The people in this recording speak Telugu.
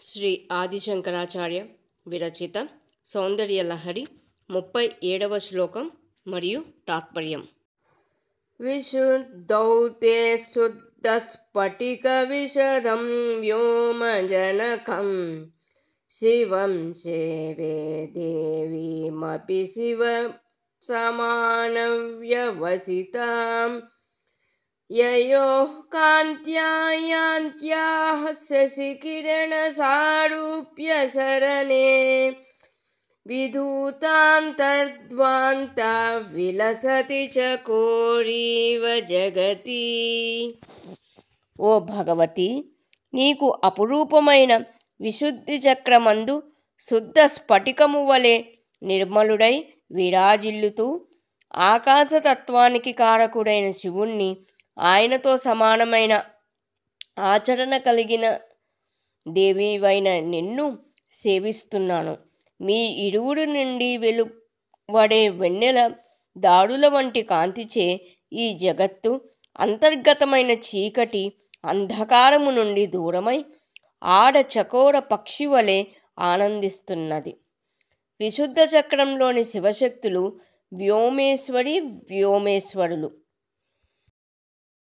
శ్రీ ఆదిశంకరాచార్య విరచిత సౌందర్యలహరి 37వ శ్లోకం మరియు తాత్పర్యం. విశుద్ధౌ తే శుద్ధస్ఫటిక విశదం వ్యోమజనకం శివం సేవే దేవీమపి శివ సమానవ్యవసితాం యయోః కాంత్యా యాంత్యాః శశికిరణసారూప్య శరణే విధూతాంతర్ధ్వాంతా విలసతి చకోరీవ జగతి. ఓ భగవతి, నీకు అపురూపమైన విశుద్ధి చక్రమందు శుద్ధ స్ఫటికము వలె నిర్మలుడై విరాజిల్లుతూ ఆకాశతత్వానికి కారకుడైన శివుణ్ణి, ఆయనతో సమానమైన ఆచరణ కలిగిన దేవివైన నిన్ను సేవిస్తున్నాను. మీ ఇరువురు నుండి వెలువడే వెన్నెల దాడుల వంటి కాంతిచే ఈ జగత్తు అంతర్గతమైన చీకటి అంధకారము నుండి దూరమై ఆడ చకోర పక్షి వలె ఆనందిస్తున్నది. విశుద్ధ చక్రంలోని శివశక్తులు వ్యోమేశ్వరి వ్యోమేశ్వరులు.